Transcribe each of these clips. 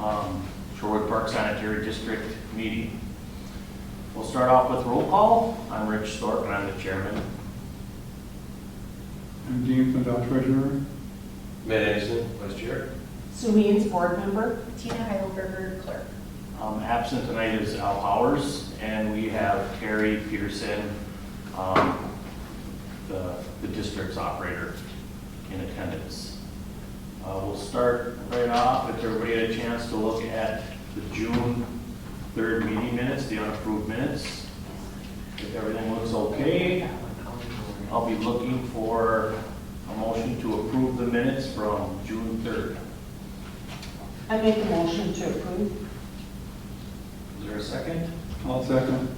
Shorewood Park Sanitary District meeting. We'll start off with roll call. I'm Rich Stork and I'm the chairman. I'm Dean Findell, treasurer. Matt Anderson, vice chair. Sue Means, board member. Tina Heidelberger, clerk. Absent tonight is Al Powers, and we have Terry Peterson, the district's operator, in attendance. We'll start right off if everybody had a chance to look at the June 3rd meeting minutes, the unapproved minutes. If everything looks okay, I'll be looking for a motion to approve the minutes from June 3rd. I make a motion to approve. Is there a second? I'll second.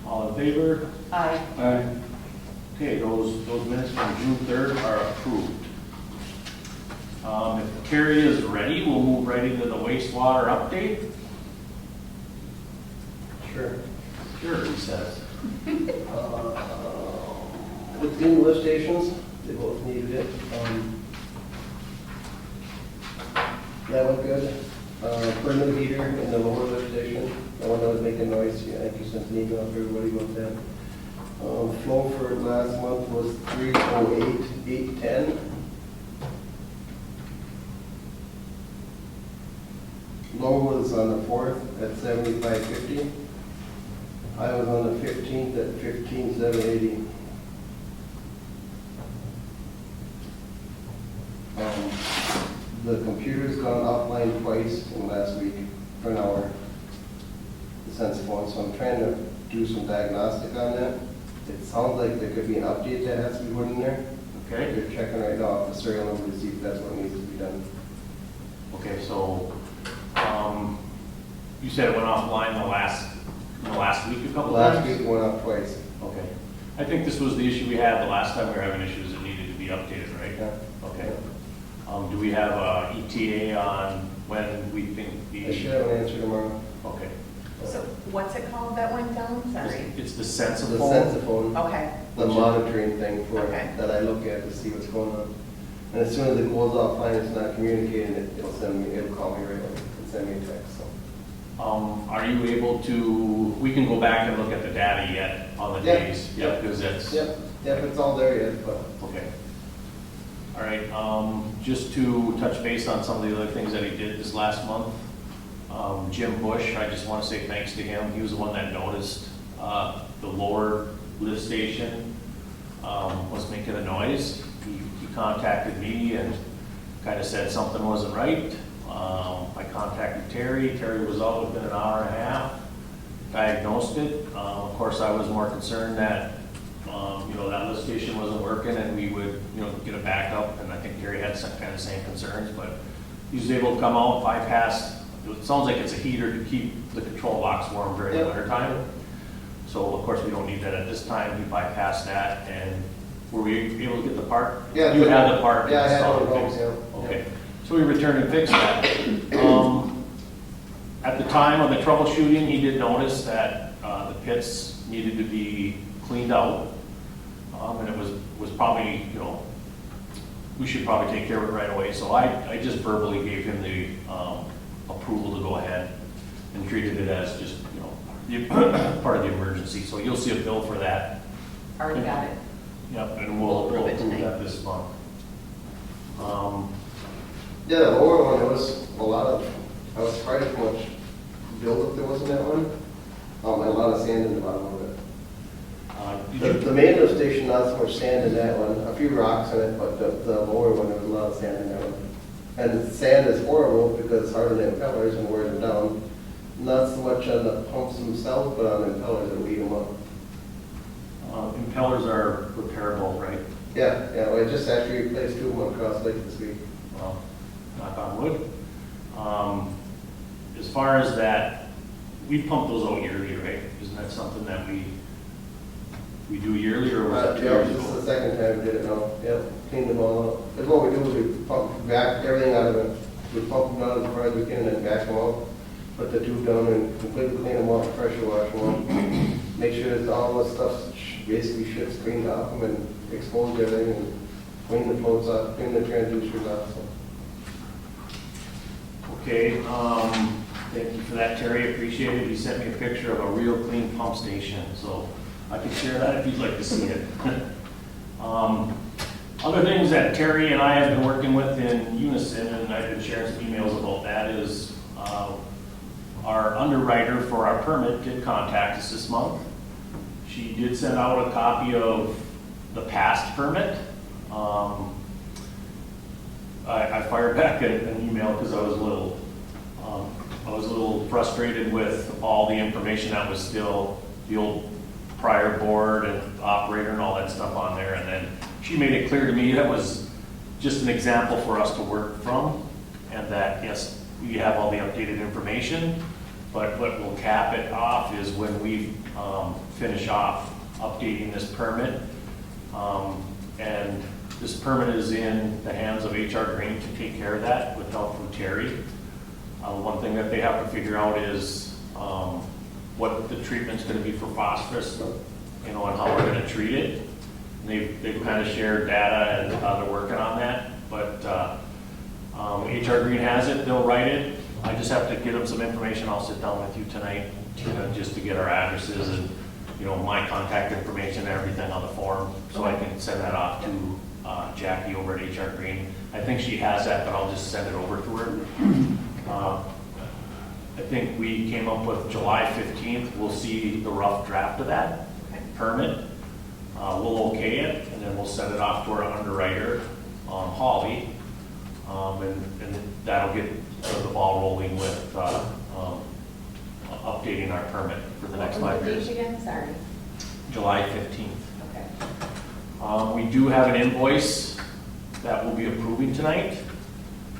All in favor? Aye. Aye. Okay, those minutes from June 3rd are approved. If Terry is ready, we'll move right into the wastewater update. Sure. Sure, he says. With the new lift stations, they both needed it. That went good. Put a new heater in the lower lift station. The one that was making noise, yeah, I think you sent an email to everybody about that. Flow for last month was 308,810. Low was on the 4th at 7550. I was on the 15th at 15,780. The computer's gone offline twice in the last week for an hour, the sense phone, so I'm trying to do some diagnostic on that. It sounds like there could be an update that has to be put in there. Okay. They're checking right now off the serial number to see if that's what needs to be done. Okay, so, you said it went offline in the last week a couple times? Last week it went off twice. Okay. I think this was the issue we had the last time we were having issues that needed to be updated, right? Yeah. Okay. Do we have a ETA on when we think the? I should have an answer tomorrow. Okay. So what's it called that went down? Sorry. It's the sense of The phone. sensiphone, Okay. the monitoring thing for Okay. that I look at to see what's going on. And as soon as it goes offline, it's not communicating, it'll call me right away and send me a text, so. Are you able to, we can go back and look at the data yet on the Yeah. days? Yeah, because that's. Yep, it's all there yet, but. Okay. All right, just to touch base on some of the other things that he did this last month. Jim Bush, I just want to say thanks to him. He was the one that noticed the lower lift station was making a noise. He contacted me and kind of said something wasn't right. I contacted Terry. Terry was out within an hour and a half, diagnosed it. Of course, I was more concerned that that lift station wasn't working and we would, get a backup. And I think Terry had some kind of same concerns, but he was able to come out, bypass. It sounds like it's a heater to keep the control box warm during the winter time. So of course we don't need that at this time. He bypassed that, and were we able to get the part? Yeah. You had the part. Yeah, I had installed one, and fixed. yeah. Okay, so we returned and fixed that. At the time of the troubleshooting, he did notice that the pits needed to be cleaned out. And it was probably, we should probably take care of it right away. So I just verbally gave him the approval to go ahead and treated it as just, part of the emergency. So you'll see a bill for that. Already got it. Yep, and we'll We'll approve it approve tonight. that this month. Yeah, the lower one, there was a lot of, I was surprised how much buildup there was in that one. And a lot of sand in the bottom of it. The main lift station, not so much sand in that one, a few rocks in it, but the lower one, there was a lot of sand in that one. And sand is horrible because it's hard on the impellers and wears them down. Not so much on the pumps themselves, but on the impellers that weed them up. Impellers are repairable, right? Yeah, well, I just actually replaced 2 of them on Cross Lake this week. Well, knock on wood. As far as that, we pump those out yearly, right? Isn't that something that we do yearly, or was that 2 Yeah, years this is ago? the second time we did it now. Yep, cleaned them all out. That's what we do, is we pump back everything out of it. We pump them out as far as we can and then back them out. Put the tube down and completely clean them off, pressure wash them out. Make sure that all the stuff basically shit's cleaned off them and expose everything and clean the floats off, clean the transducers off. So. Okay, thank you for that, Terry, appreciate it. He sent me a picture of a real clean pump station, so I can share that if you'd like to see it. Other things that Terry and I have been working with in unison, and I've been sharing some emails about that, is our underwriter for our permit did contact us this month. She did send out a copy of the past permit. I fired back an email because I was a little frustrated with all the information that was still the old prior board and operator and all that stuff on there. And then she made it clear to me that was just an example for us to work from, and that yes, we have all the updated information, but what will cap it off is when we finish off updating this permit. And this permit is in the hands of HR Green to take care of that with help from Terry. One thing that they have to figure out is what the treatment's going to be for phosphorus, and how we're going to treat it. And they've kind of shared data and they're working on that, but HR Green has it, they'll write it. I just have to give them some information. I'll sit down with you tonight, just to get our addresses and, my contact information and everything on the form, so I can send that off to Jackie over at HR Green. I think she has that, but I'll just send it over to her. I think we came up with July 15th. We'll see the rough draft of that permit. We'll okay it, and then we'll send it off to our underwriter, Holly, and that'll get the ball rolling with updating our permit for the next 5 years. Date again, sorry. July 15th. Okay. We do have an invoice that we'll be approving tonight,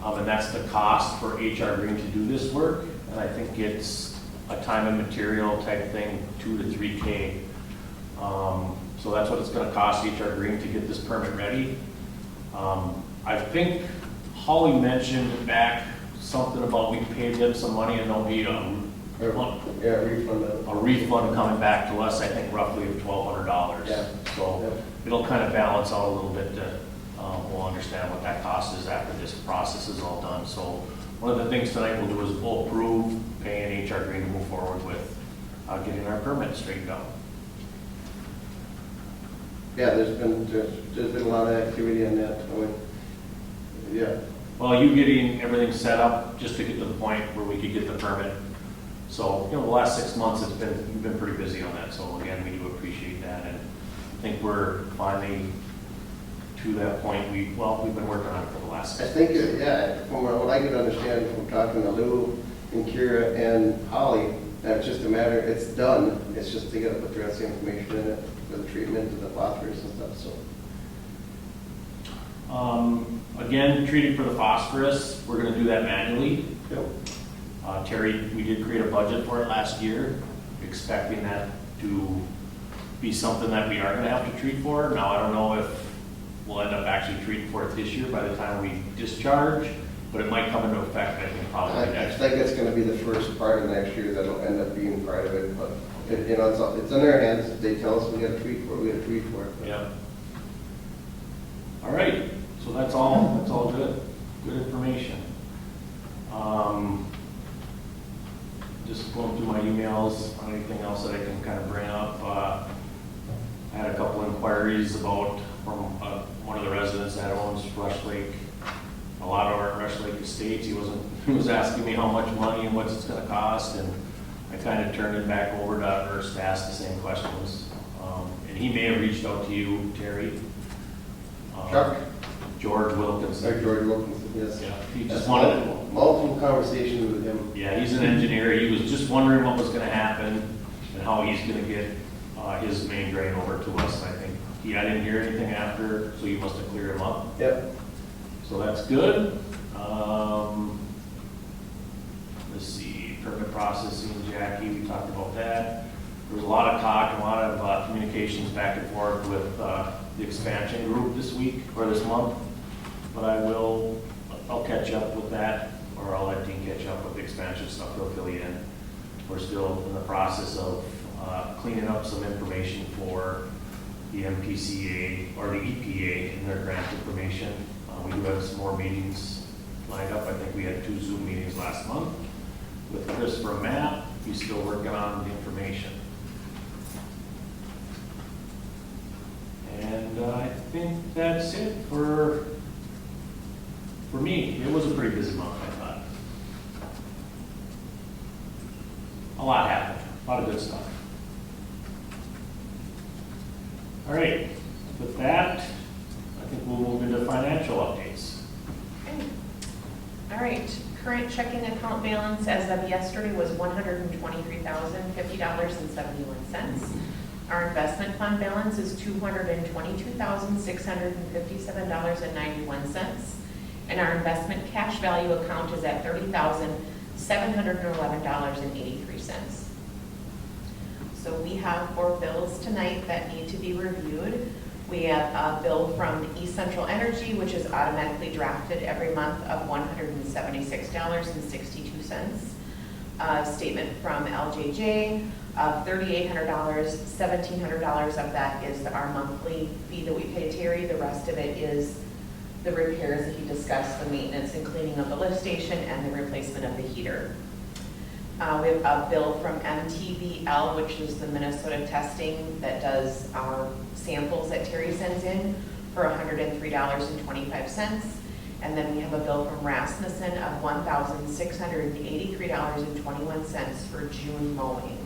and that's the cost for HR Green to do this work. And I think it's a time and material type thing, $2 to $3K. So that's what it's going to cost HR Green to get this permit ready. I think Holly mentioned back something about we paid them some money and there'll be a refund coming back to us, I think roughly of $1,200. Yeah. So it'll kind of balance out a little bit. We'll understand what that cost is after this process is all done. So one of the things tonight we'll do is we'll approve paying HR Green to move forward with getting our permit straightened out. Yeah, there's been a lot of activity on that. Yeah. Well, you getting everything set up just to get to the point where we could get the permit. So, the last 6 months you've been pretty busy on that. So again, we do appreciate that, and I think we're finally to that point. We've been working on it for the last 6 I think, from what I can understand from talking to Lou and Kira and Holly, that's just a matter, it's done. It's just they gotta put the rest of the information in it for the treatment of the phosphorus and stuff, so. Again, treating for the phosphorus, we're gonna do that manually. Yep. Terry, we did create a budget for it last year, expecting that to be something that we are gonna have to treat for. Now, I don't know if we'll end up actually treating for it this year by the time we discharge, but it might come into effect, I think, probably I next. think it's gonna be the first part of next year that'll end up being part of it, but, it's in their hands. If they tell us we gotta treat for it, we gotta treat for it. Yeah. All right, so that's all good information. Just going through my emails on anything else that I can kind of bring up. I had a couple inquiries from one of the residents that owns Rush Lake, a lot of our Rush Lake estates. He was asking me how much money and what it's going to cost, and I kind of turned it back over to Ernst to ask the same questions. And he may have reached out to you, Terry. Chuck? George Wilkinson. George Wilkinson, yes. Yeah, he just wanted to. Multiple conversations with him. Yeah, he's an engineer. He was just wondering what was going to happen and how he's going to get his main drain over to us. I think I didn't hear anything after, so you must have cleared him up. Yep. So that's good. Let's see, permit processing, Jackie, we talked about that. There was a lot of talk, a lot of communications back and forth with the expansion group this week or this month, but I'll catch up with that, or I'll let Dean catch up with the expansion stuff. He'll fill you in. We're still in the process of cleaning up some information for the MPCA or the EPA in their grant information. We do have some more meetings lined up. I think we had 2 Zoom meetings last month with Chris from MAP. He's still working on the information. And I think that's it for me. It was a pretty busy month, I thought. A lot happened, a lot of good stuff. All right, with that, I think we'll move into financial updates. Okay. All right, current checking account balance as of yesterday was $123,050.71. Our investment fund balance is $222,657.91. And our investment cash value account is at $30,711.83. So we have 4 bills tonight that need to be reviewed. We have a bill from East Central Energy, which is automatically drafted every month of $176.62. A statement from LJJ of $3,800, $1,700 of that is our monthly fee that we pay Terry. The rest of it is the repairs that he discussed, the maintenance and cleaning of the lift station and the replacement of the heater. We have a bill from MTVL, which is the Minnesota testing that does our samples that Terry sends in, for $103.25. And then we have a bill from Rasmussen of $1,683.21 for June mowing.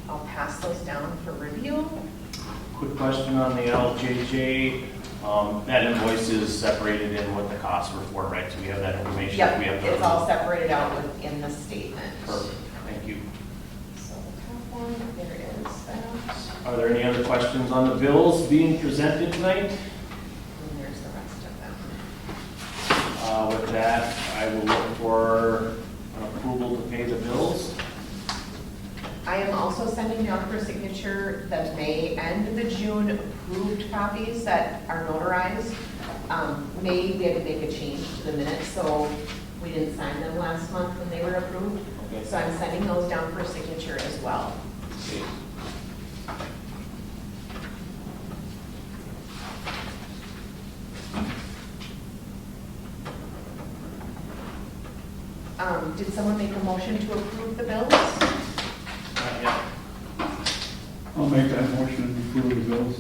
I'll pass those down for review. Quick question on the LJJ. That invoice is separated in what the costs were for, right? So we have that information. Yep, We have it's all separated out within the statement. Perfect, thank you. So the top one, there is that. Are there any other questions on the bills being presented tonight? And there's the rest of them. With that, I will look for an approval to pay the bills. I am also sending down for signature the May and the June approved copies that are notarized. May, we had to make a change to the minutes, so we didn't sign them last month when they were approved. Okay. So I'm sending those down for signature as well. Okay. Did someone make a motion to approve the bills? Not yet. I'll make that motion to approve the bills.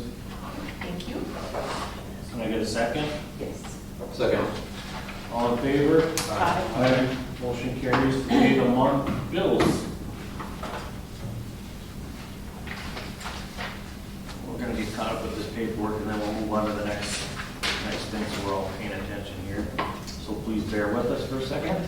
Thank you. Can I get a second? Yes. Second. All in favor? Aye. Motion carries to pay the month bills. We're gonna get caught up with this paperwork and then we'll move on to the next thing, so we're all paying attention here. So please bear with us for a second.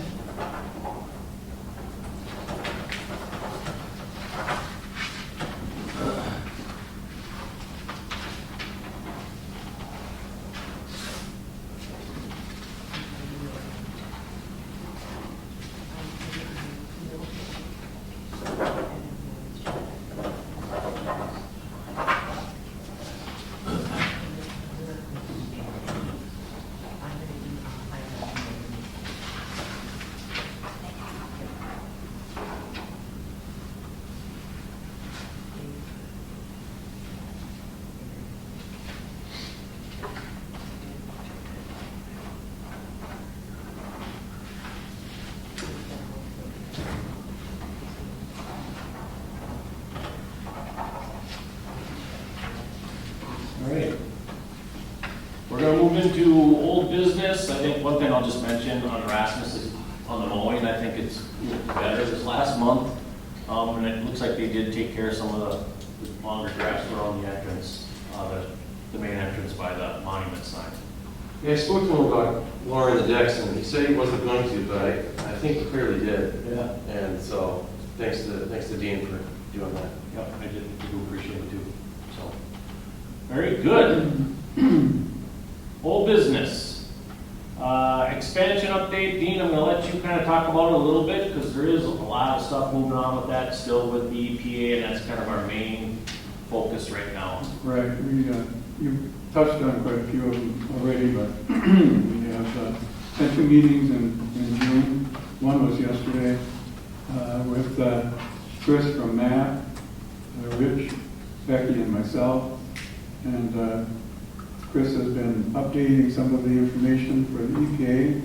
All right. We're gonna move into old business. I think one thing I'll just mention on Rasmus is on the mowing, I think it's looked better this last month. And it looks like they did take care of some of the longer grass around the entrance, the main entrance by the monument sign. Yeah, I spoke to him about lowering the decks, and he said he wasn't going to, but I think he clearly did. Yeah. And so, thanks to Dean for doing that. Yep, I do appreciate it too, so. Very good. Old business. Expansion update, Dean, I'm gonna let you kind of talk about it a little bit, because there is a lot of stuff moving on with that still with the EPA, and that's kind of our main focus right now. Right, you touched on quite a few of them already, but we have had 2 meetings in June. One was yesterday with Chris from MAP, Rich, Becky, and myself. And Chris has been updating some of the information for the EPA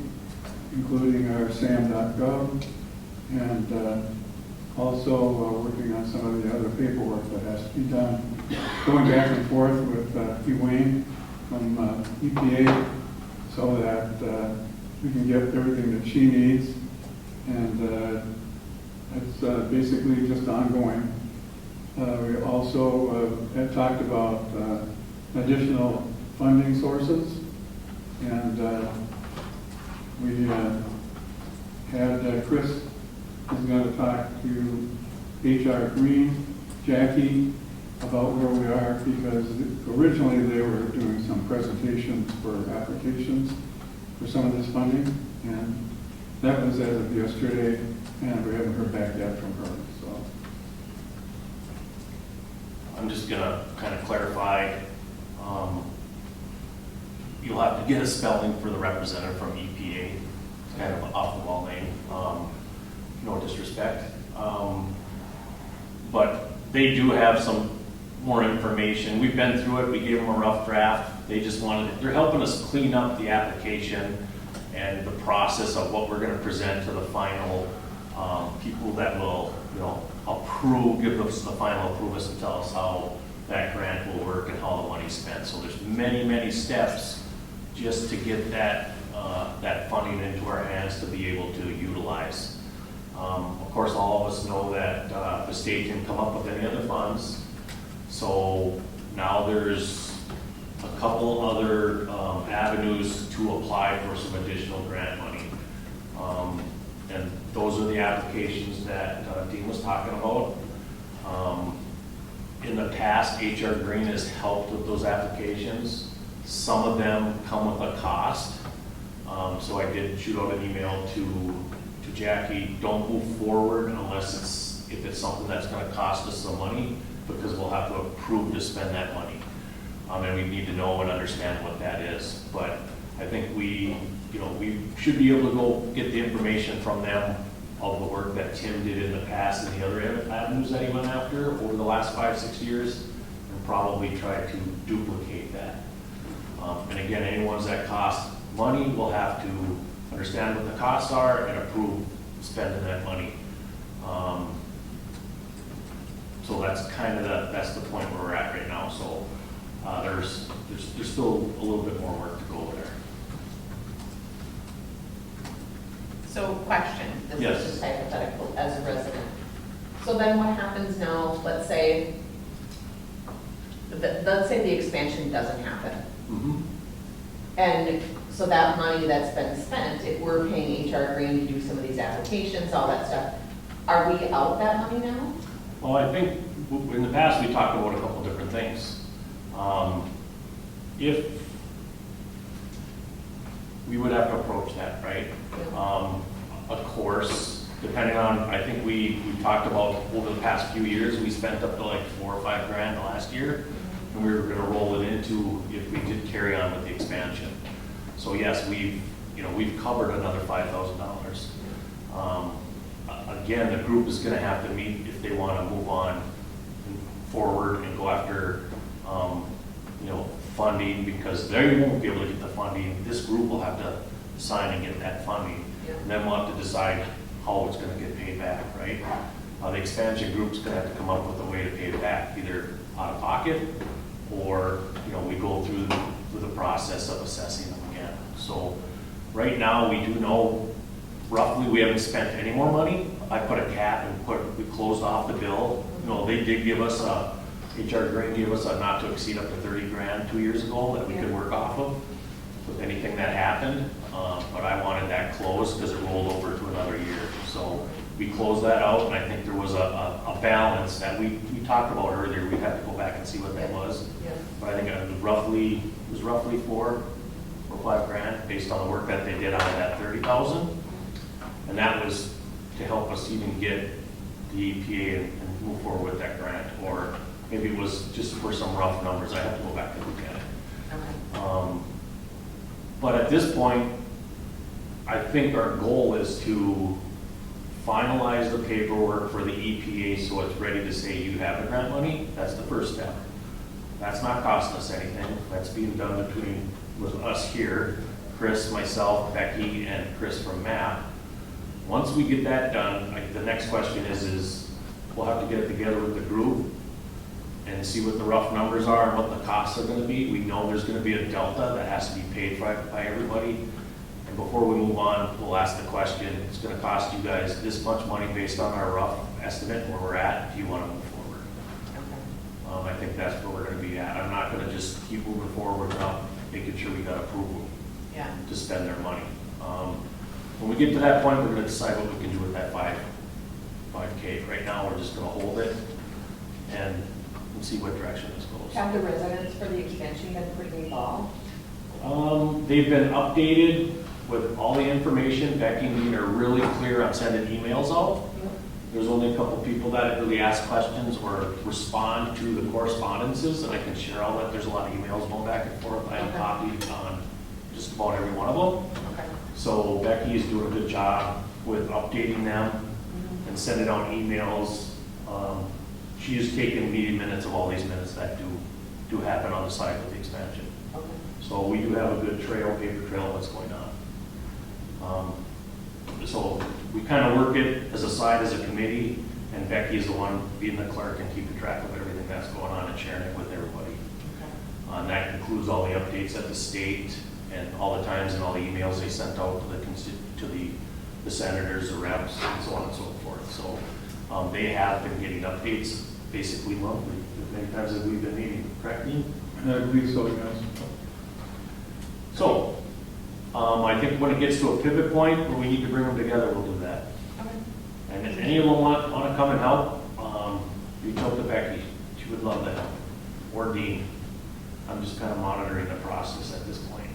including our sam.gov, and also working on some of the other paperwork that has to be done. Going back and forth with Wayne from EPA so that we can get everything that she needs. And it's basically just ongoing. We also had talked about additional funding sources, and we had Chris is going to talk to HR Green, Jackie, about where we are, because originally they were doing some presentations for applications for some of this funding, and that was as of yesterday, and we haven't heard back yet from her. So I'm just gonna kind of clarify, you'll have to get a spelling for the representative from EPA. It's kind of an off-the-wall name, no disrespect. But they do have some more information. We've been through it, we gave them a rough draft. They just wanted, they're helping us clean up the application and the process of what we're gonna present to the final people that will, approve, give us the final approval and tell us how that grant will work and how the money's spent. So there's many, many steps just to get that funding into our hands to be able to utilize. Of course, all of us know that the state can come up with any other funds. So now there's a couple other avenues to apply for some additional grant money. And those are the applications that Dean was talking about. In the past, HR Green has helped with those applications. Some of them come with a cost. So I did shoot out an email to Jackie, don't move forward unless if it's something that's gonna cost us some money, because we'll have to approve to spend that money. And we need to know and understand what that is. But I think we should be able to go get the information from them of the work that Tim did in the past and the other avenues that he went after over the last 5-6 years, and probably try to duplicate that. And again, any ones that cost money, will have to understand what the costs are and approve spending that money. So that's kind of that's the point where we're at right now. So there's still a little bit more work to go there. So question, this Yes. is just hypothetical as a resident. So then what happens now, let's say the expansion doesn't happen. Mm-hmm. And so that money that's been spent, if we're paying HR Green to do some of these applications, all that stuff, are we out that money now? Well, I think in the past, we talked about a couple different things. If we would have to approach that, right? Of course, depending on, I think we talked about over the past few years, we spent up to like $4 or $5 grand last year, and we were gonna roll it into if we did carry on with the expansion. So yes, we've covered another $5,000. Again, the group is gonna have to meet if they wanna move on forward and go after, funding, because they won't be able to get the funding. This group will have to sign and get that funding. Yeah. And then we'll have to decide how it's gonna get paid back, right? The expansion group's gonna have to come up with a way to pay it back, either out of pocket, or, we go through the process of assessing them again. So right now, we do know roughly we haven't spent any more money. I put a cap and we closed off the bill. They did give us HR Green gave us a not to exceed up to 30 grand 2 years ago that we could work off of with anything that happened. But I wanted that closed because it rolled over to another year. So we closed that out, and I think there was a balance that we talked about earlier. We'd have to go back and see what that was. Yeah. But I think it was roughly 4 or 5 grand based on the work that they did out of that 30,000. And that was to help us even get the EPA and move forward with that grant. Or maybe it was just for some rough numbers. I have to go back and look at it. Okay. But at this point, I think our goal is to finalize the paperwork for the EPA so it's ready to say you have the grant money. That's the first step. That's not costing us anything. That's being done with us here. Chris, myself, Becky, and Chris from MAP. Once we get that done, the next question is we'll have to get it together with the group and see what the rough numbers are and what the costs are gonna be. We know there's gonna be a delta that has to be paid by everybody. And before we move on, we'll ask the question, it's gonna cost you guys this much money based on our rough estimate where we're at. Do you wanna move forward? I think that's where we're gonna be at. I'm not gonna just keep moving forward without making sure we got approval Yeah. to spend their money. When we get to that point, we're gonna decide what we can do with that 5K. Right now, we're just gonna hold it and see what direction this goes. Have the residents for the extension been pretty involved? They've been updated with all the information. Becky and Dean are really clear on sending emails out. There's only a couple people that really ask questions or respond to the correspondences, and I can share all that. There's a lot of emails going back and forth. I have copied on just about every one of them. Okay. So Becky is doing a good job with updating them and sending out emails. She has taken meeting minutes of all these minutes that do happen on the side with the expansion. Okay. So we do have a good trail, paper trail of what's going on. So we kind of work it as a side, as a committee, and Becky is the one being the clerk and keeping track of everything that's going on and sharing it with everybody. And that includes all the updates at the state and all the times and all the emails they sent out to the senators, the reps, and so on and so forth. So they have been getting updates basically monthly, as many times as we've been meeting, correct, Dean? I believe so, yes. So, I think when it gets to a pivot point where we need to bring them together, we'll do that. Okay. And if any of them want to come and help, reach out to Becky. She would love to help. Or Dean. I'm just kind of monitoring the process at this point.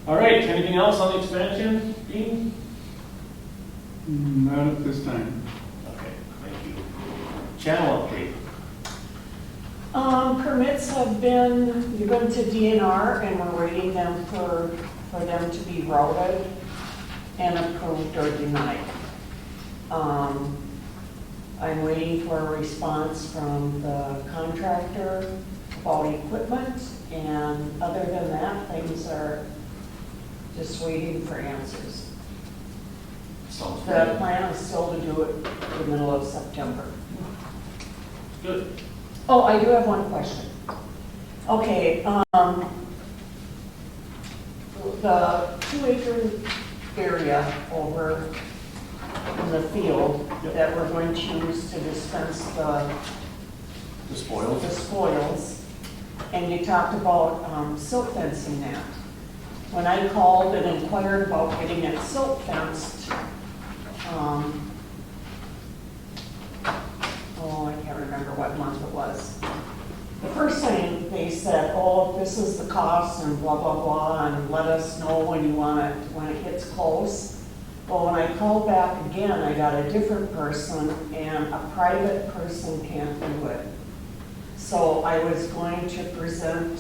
All right, anything else on the expansion, Dean? Not at this time. Okay, thank you. Channel update. Permits have been given to DNR and we're waiting them for them to be routed and approved or denied. I'm waiting for a response from the contractor about equipment, and other than that, things are just waiting for answers. Sounds The good. plan is still to do it the middle of September. Good. Oh, I do have one question. Okay, the 2-acre area over in the field that we're going to use to dispense The spoils. the spoils, and you talked about silt fencing that. When I called and inquired about getting it silt fenced, I can't remember what month it was. The first thing they said, oh, this is the cost and blah, blah, blah, and let us know when you want it, when it gets close. Well, when I called back again, I got a different person, and a private person can't do it. So I was going to present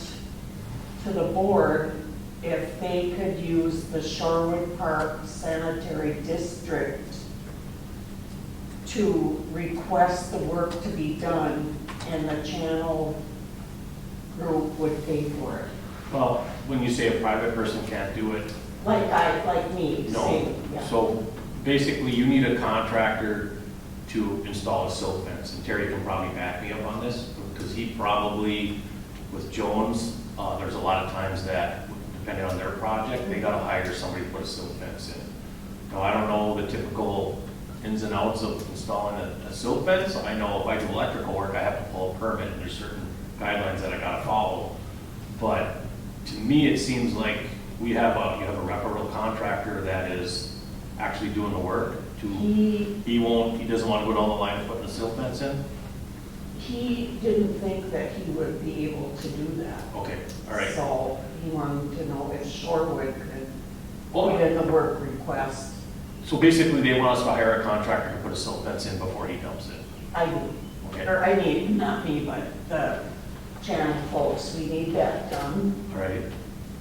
to the board if they could use the Shorewood Park Sanitary District to request the work to be done, and the channel group would pay for it. Well, when you say a private person can't do it, Like me, no. same, yeah. So basically, you need a contractor to install a silt fence, and Terry can probably back me up on this, because he probably, with Jones, there's a lot of times that, depending on their project, they gotta hire somebody to put a silt fence in. Now, I don't know the typical ins and outs of installing a silt fence. I know if I do electrical work, I have to pull a permit, and there's certain guidelines that I gotta follow. But to me, it seems like you have a reputable contractor that is actually doing the work. He doesn't want to go down the line of putting a silt fence in? He didn't think that he would be able to do that. Okay, all right. So he wanted to know if Shorewood could Well, put in the work request. so basically, they want us to hire a contractor to put a silt fence in before he dumps it. I do. Okay. Or I need, not me, but the channel folks, we need that done. All right.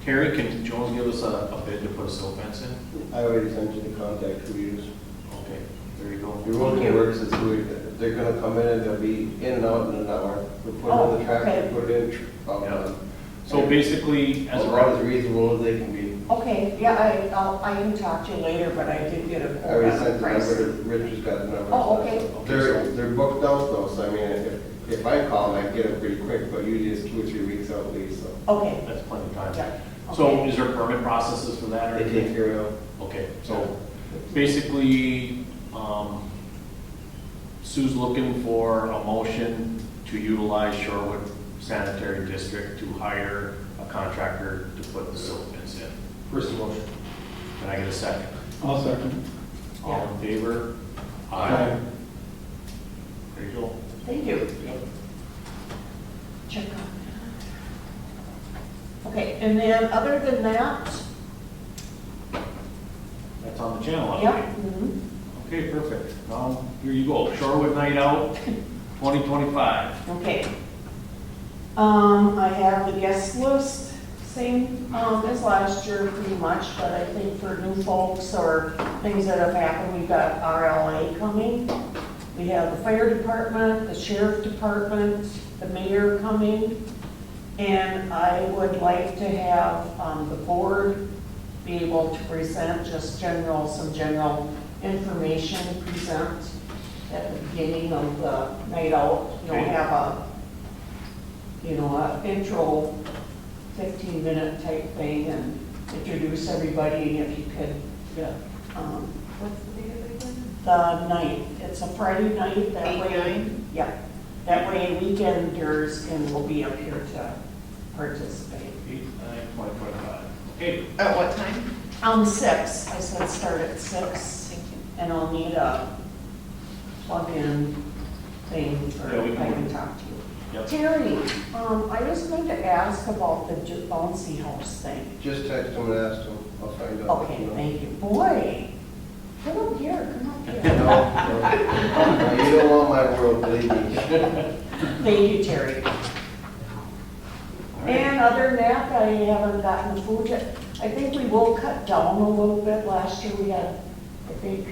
Terry, can Jones give us a bid to put a silt fence in? I already sent you the contact who we use. Okay, there you go. Your local works is who, they're gonna come in and they'll be in and out in an hour. We'll put it in the tractor, okay. put it in, Yeah. So basically, as As a long as reasonable as they can be. Okay, yeah, I can talk to you later, but I did get a I quote already on sent the the price. number, Rich has got the number. Oh, okay. They're booked out though, so I mean, if I call them, I get them pretty quick, but usually it's 2 or 3 weeks out at least, so. Okay, that's plenty of time. yeah. So Okay. is there permit processes for that? or They take care of it. Okay, so basically, Sue's looking for a motion to utilize Shorewood Sanitary District to hire a contractor to put the silt pits in. First motion. Can I get a second? I'll second. All in favor? Aye. There you go. Thank you. Yep. Check on that. Okay, and then other than that, That's on the channel update. yeah. mhm. Okay, perfect. Now, here you go. Shorewood Night Out 2025. Okay. I have the guest list, same as last year pretty much, but I think for new folks or things that have happened, we've got RLA coming. We have the fire department, the sheriff department, the mayor coming. And I would like to have the board be able to present just some general information present at the beginning of the night out. You know, Okay. have a intro 15-minute type thing and introduce everybody. If you could, What's the date of it again? the night, it's a Friday night, that way. 8/9? Yeah, that way weekenders will be up here to participate. 8/9/2025. Okay, At what time? 6, I said start at 6, Thank you. and I'll need a plug-in thing for, Yeah, we I can- can talk to you. Yep. Terry, I was going to ask about the bouncy house thing. Just text them and ask them, I'll find out. Okay, thank you. Boy, come up here, come up No, here. no, you don't want my world, believe me. Thank you, Terry. And other than that, I haven't gotten the food yet. I think we will cut down a little bit. Last year we had, I think,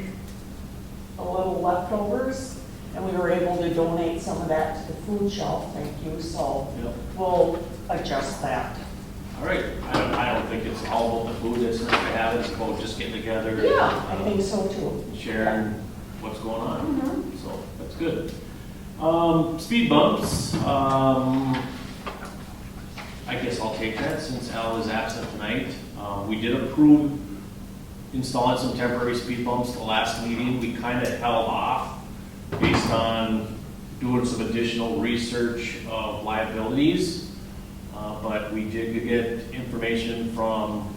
a little leftovers, and we were able to donate some of that to the food shelf, thank you, so Yep. we'll adjust that. All right. I don't think it's all about the food that's nice to have. It's about just getting together. Yeah, I think so too. Sharing what's going on. Mhm. So that's good. Speed bumps. I guess I'll take that since Al is absent tonight. We did approve installing some temporary speed bumps the last meeting. We kind of held off based on doing some additional research of liabilities. But we did get information from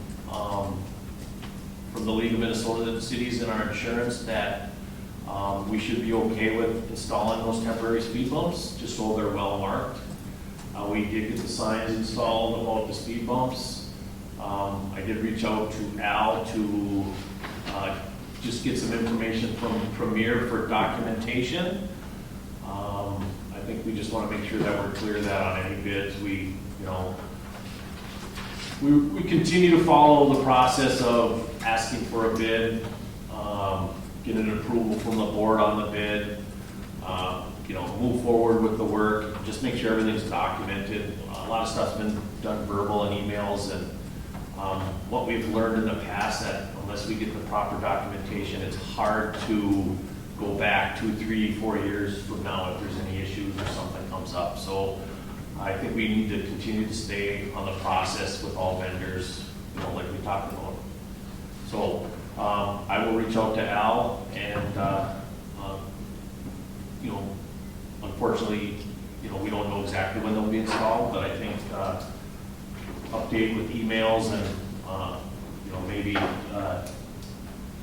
the League of Minnesota Cities and our insurance that we should be okay with installing those temporary speed bumps, just so they're well marked. We did get the signs installed about the speed bumps. I did reach out to Al to just get some information from Premier for documentation. I think we just want to make sure that we're clear that on any bids. We continue to follow the process of asking for a bid, getting an approval from the board on the bid, move forward with the work, just make sure everything's documented. A lot of stuff's been done verbal and emails, and what we've learned in the past that unless we get the proper documentation, it's hard to go back 2, 3, 4 years from now if there's any issues or something comes up. So I think we need to continue to stay on the process with all vendors, like we talked about. So I will reach out to Al and, unfortunately, we don't know exactly when they'll be installed, but I think update with emails and, maybe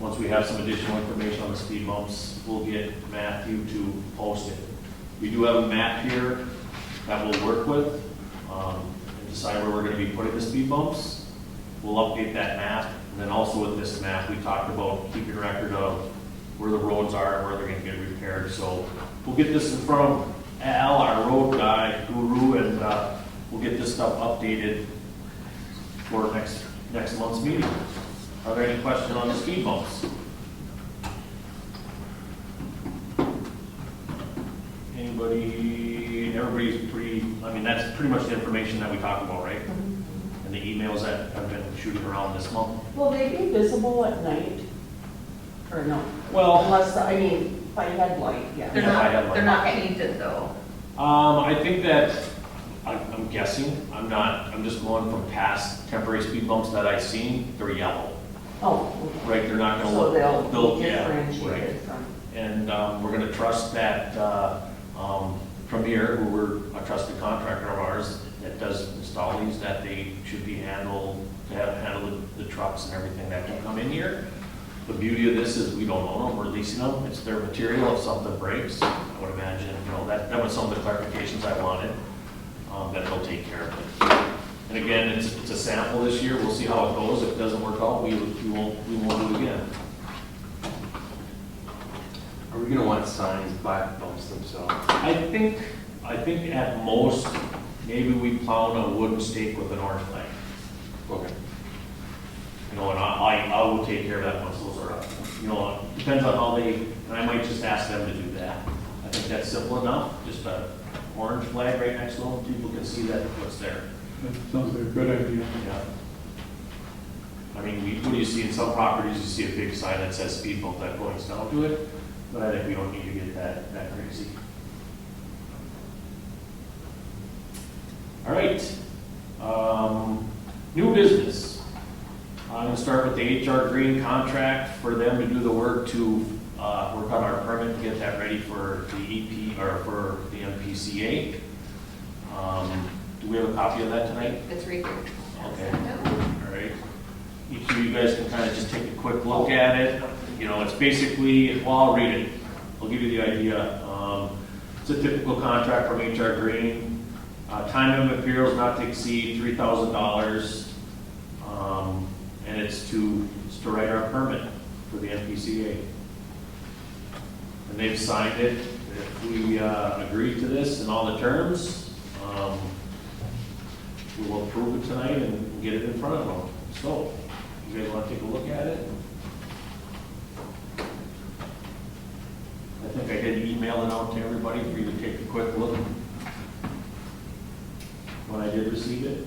once we have some additional information on the speed bumps, we'll get Matthew to post it. We do have a map here that we'll work with and decide where we're going to be putting the speed bumps. We'll update that map, and then also with this map, we talked about keeping record of where the roads are and where they're going to get repaired. So we'll get this in front of Al, our road guy, guru, and we'll get this stuff updated for next month's meeting. Are there any questions on the speed bumps? Anybody, everybody's that's pretty much the information that we talked about, right? Mhm. and the emails that have been shooting around this month. Will they be visible at night? Or no? Well, Unless, I mean, by headlight, yeah. They're Yeah, I have not, one. they're not painted though. I think that, I'm guessing, I'm just going from past temporary speed bumps that I've seen, they're yellow. Oh, okay. Right, they're not gonna So look. they'll be yeah, right. differentiated from, And we're gonna trust that Premier, who we're a trusted contractor of ours, that does install these, that they should be handle the trucks and everything that can come in here. The beauty of this is we don't own them, we're leasing them, it's their material, if something breaks, I would imagine, that was some of the clarifications I wanted, that they'll take care of it. And again, it's a sample this year, we'll see how it goes, if it doesn't work out, we won't do it again. Are we gonna want signs by bumps themselves? I think at most, maybe we plow a wooden stake with an orange flag. Okay. And I will take care of that once those are up. Depends on how and I might just ask them to do that. I think that's simple enough, just a orange flag right next to them, people can see that what's there. That sounds like a good idea. Yeah. I mean, what do you see in some properties, you see a big sign that says speed bump that points down to it, but I think we don't need to get that crazy. All right, new business. I'm gonna start with the HR Green contract for them to do the work to work on our permit and get that ready for the EP, or for the MPCA. Do we have a copy of that tonight? It's right here. Okay. All right. Each of you guys can kind of just take a quick look at it. It's basically, well, I'll read it. I'll give you the idea. It's a typical contract from HR Green. Time and materials not to exceed $3,000. And it's to write our permit for the MPCA. And they've signed it. If we agree to this and all the terms, we will approve it tonight and get it in front of them. So, you guys want to take a look at it? I think I did email it out to everybody for you to take a quick look when I did receive it.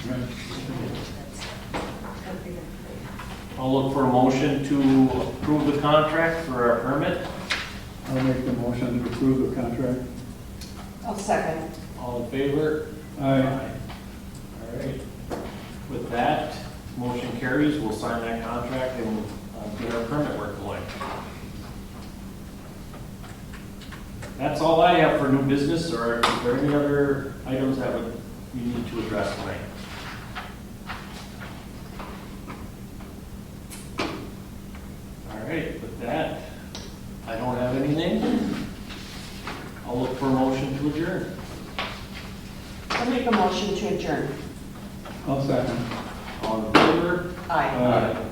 Right. I'll look for a motion to approve the contract for our permit. I'll make the motion to approve the contract. I'll second. All in favor? Aye. All right. With that, motion carries. We'll sign that contract and get our permit work going. That's all I have for new business, or is there any other items that you need to address tonight? All right, with that, I don't have anything. I'll look for a motion to adjourn. I'll make a motion to adjourn. I'll second. All in favor? Aye. Aye.